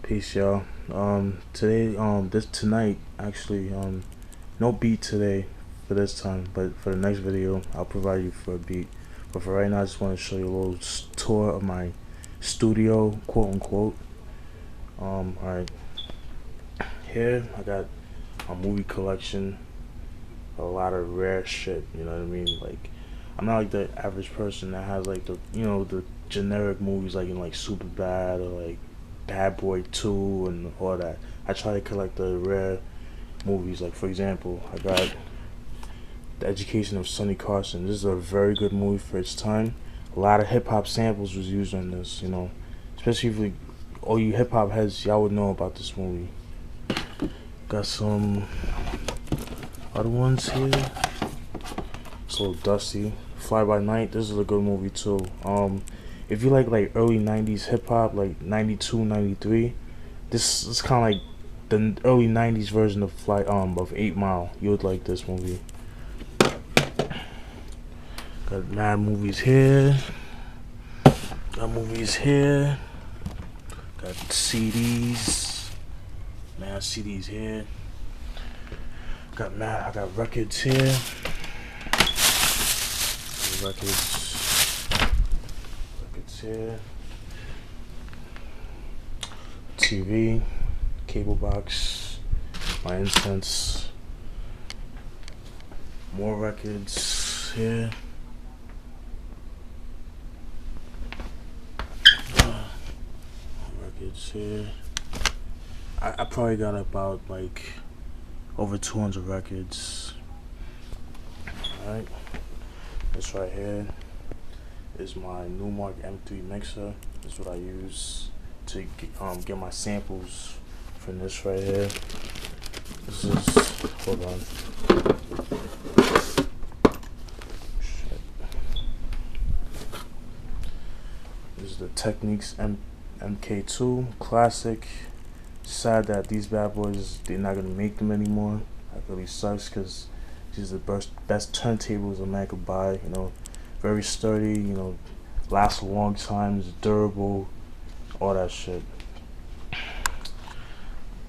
Peace, y'all. Today, this tonight, actually, no beat today for this time, but for the next video, I'll provide you for a beat. But for right now, I just want to show you a little tour of my studio, quote unquote. Alright, here I got a movie collection, a lot of rare shit. You know what I mean? Like, I'm not like the average person that has like the generic movies like in like Superbad or like Bad Boy 2 and all that. I try to collect the rare movies. Like, for example, I got The Education of Sonny Carson. This is a very good movie for its time. A lot of hip hop samples was used on this, especially if all you hip hop heads, y'all would know about this movie. Got some other ones here. It's a little dusty. Fly By Night. This is a good movie too. If you like early 90s hip hop, like 92, 93, this is kind of like the early 90s version of of 8 Mile. You would like this movie. Got mad movies here. Got movies here. Got CDs. Mad CDs here. I got records here. Records here. TV, cable box, my incense, more records here. Records here. I probably got about like over 200 records. Alright. This right here is my Numark M3 mixer. This is what I use to get my samples from this right here. This is, hold on. Shit. This is the Technics MK2 Classic. Sad that these bad boys, they're not gonna make them anymore. That really sucks because these are the best turntables a man could buy. Very sturdy, lasts a long time, is durable, all that shit.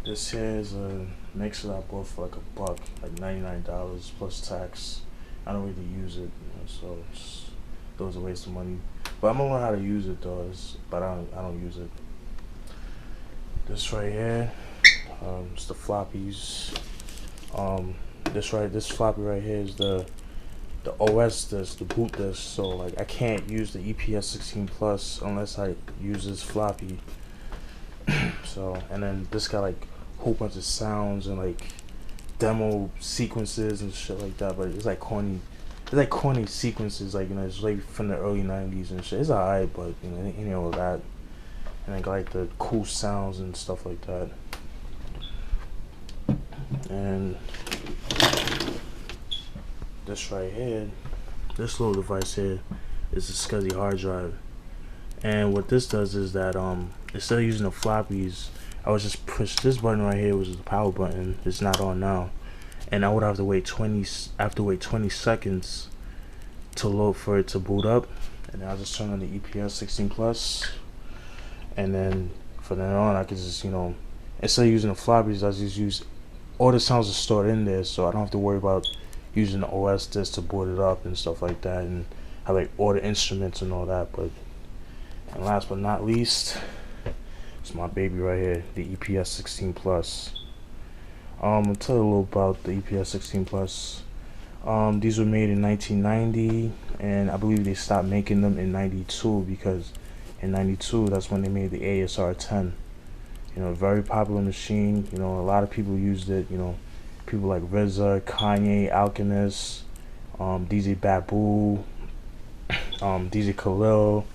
This here is a mixer I bought for like $1, like $99 plus tax. I don't really use it, so it was a waste of money. But I'm gonna learn how to use it though. But I don't use it. This right here, it's the floppies. This floppy right here is the OS disc, the boot disc. So like I can't use the EPS 16 Plus unless I use this floppy. So, and then this got like a whole bunch of sounds and like demo sequences and shit like that. But it's like corny sequences, like it's like from the early 90s and shit. It's alright, but it ain't all that. And I got like the cool sounds and stuff like that. And this right here, this little device here, is a SCSI hard drive. And what this does is that instead of using the floppies, I would just push this button right here, which is the power button. It's not on now, and I would have to wait 20 seconds to load for it to boot up, and then I'll just turn on the EPS 16 Plus, and then from then on I could just instead of using the floppies, I just use all the sounds are stored in there, so I don't have to worry about using the OS disc to boot it up and stuff like that, and have like all the instruments and all that. And last but not least, it's my baby right here, the EPS 16 Plus. I'll tell you a little about the EPS 16 Plus. These were made in 1990, and I believe they stopped making them in 92 because in 92 that's when they made the ASR 10. Very popular machine. A lot of people used it. People like RZA, Kanye, Alchemist, DJ Babu, DJ Khalil,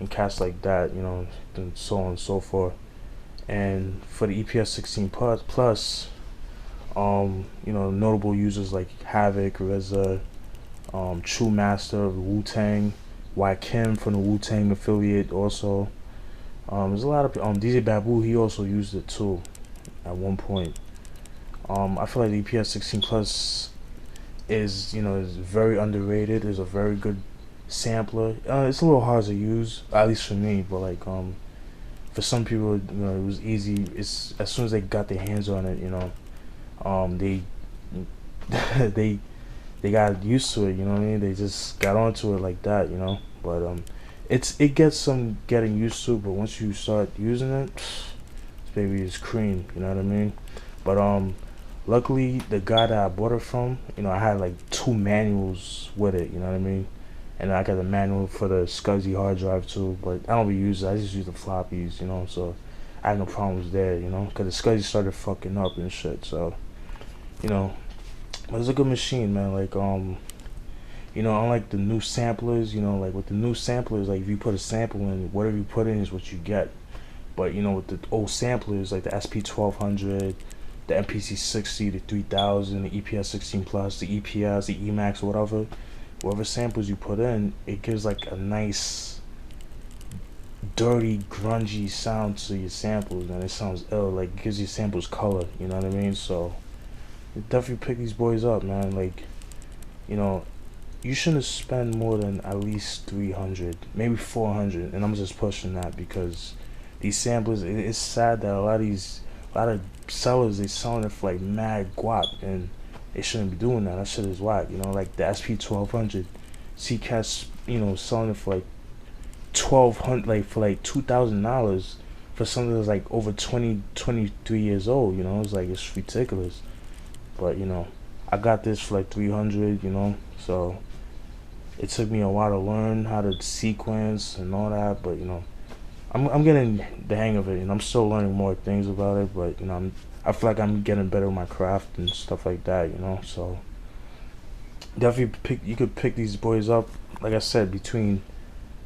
and cats like that. And so on and so forth. And for the EPS 16 Plus, notable users like Havoc, RZA, True Master of Wu-Tang, Kim from the Wu-Tang affiliate also. There's a lot of DJ Babu, he also used it too at one point. I feel like the EPS 16 Plus is very underrated. It's a very good sampler. It's a little hard to use, at least for me, but like for some people, you know, it was easy. It's as soon as they got their hands on it, you know, they they they got used to it. You know what I mean? They just got onto it like that, you know. But it gets some getting used to. But once you start using it, baby is cream. You know what I mean? But luckily the guy that I bought it from, you know, I had like 2 manuals with it. You know what I mean? And I got the manual for the SCSI hard drive too. But I don't be using it. I just use the floppies. You know, so I had no problems there. You know, because the SCSI started fucking up and shit. So you know, but it's a good machine, man. Like you know, unlike the new samplers, you know, like with the new samplers, like if you put a sample in, whatever you put in is what you get. But you know, with the old samplers, like the SP1200, the MPC60, the 3000, the EPS 16 plus, the EPS, the EMAX, or whatever samples you put in, it gives like a nice, dirty, grungy sound to your samples, and it sounds ill. Like it gives your samples color. You know what I mean? So definitely pick these boys up, man. Like, you know, you shouldn't spend more than at least 300, maybe 400, and I'm just pushing that because these samplers. It's sad that a lot of sellers, they selling it for like mad guap, and they shouldn't be doing that. That shit is whack, you know. Like the SP1200, CCAS, you know, selling it for like 1200, like for like $2,000 for something that's like over 23 years old. You know, it's like it's ridiculous. But you know, I got this for like 300. You know, so it took me a while to learn how to sequence and all that. But you know, I'm getting the hang of it, and I'm still learning more things about it. But you know, I feel like I'm getting better with my craft and stuff like that. You know, so definitely you could pick these boys up. Like I said, between,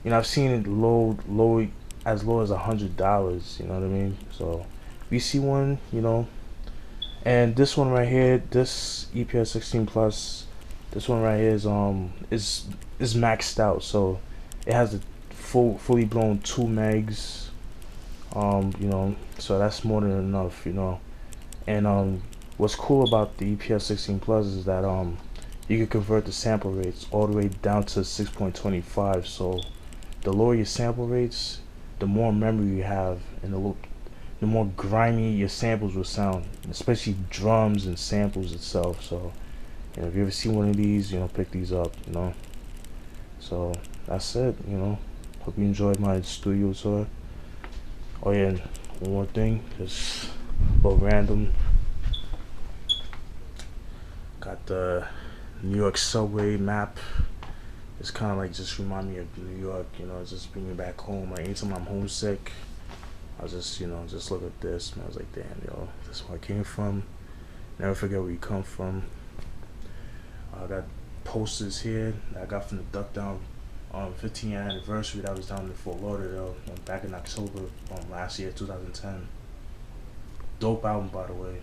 you know, I've seen it low as low as $100. You know what I mean? So if you see one, you know. And this one right here, this EPS 16 plus, this one right here is maxed out, so it has a fully blown 2 megs. You know, so that's more than enough, you know. And what's cool about the EPS 16 plus is that you can convert the sample rates all the way down to 6.25. So the lower your sample rates, the more memory you have, and the more grimy your samples will sound, especially drums and samples itself. So, you know, if you ever see one of these, you know, pick these up, you know. So that's it, you know. Hope you enjoyed my studio tour. Oh yeah, and one more thing, just a little random. Got the New York subway map. It's kind of like just remind me of New York, you know, just bring me back home. Like anytime I'm homesick, I was just, you know, just look at this, and I was like, damn, yo, this is where I came from. Never forget where you come from. I got posters here that I got from the Duck Down 15th anniversary that was down in Fort Lauderdale back in October last year, 2010. Dope album, by the way.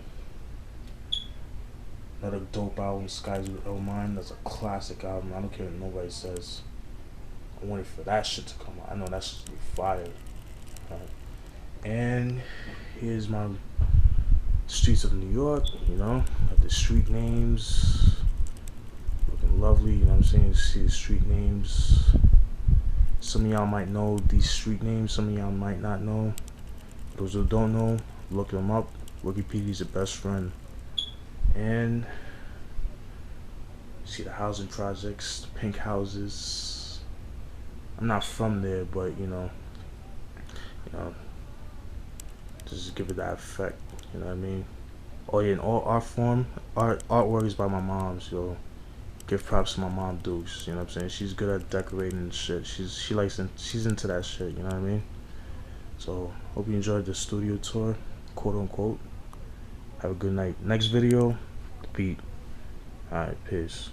Another dope album, Skies With O Mine. That's a classic album. I don't care what nobody says. I wanted for that shit to come out. I know that shit's gonna be fire. And here's my streets of New York, you know, got the street names, looking lovely, you know what I'm saying, see the street names. Some of y'all might know these street names, some of y'all might not know. Those who don't know, look them up. Wikipedia's your best friend. And see the housing projects, the pink houses. I'm not from there, but you know, just give it that effect, you know what I mean? Oh yeah, in all art form, artwork is by my mom, so give props to my mom Dukes, you know what I'm saying? She's good at decorating and shit. She's into that shit, you know what I mean? So hope you enjoyed the studio tour, quote unquote. Have a good night. Next video, the beat. Alright, peace.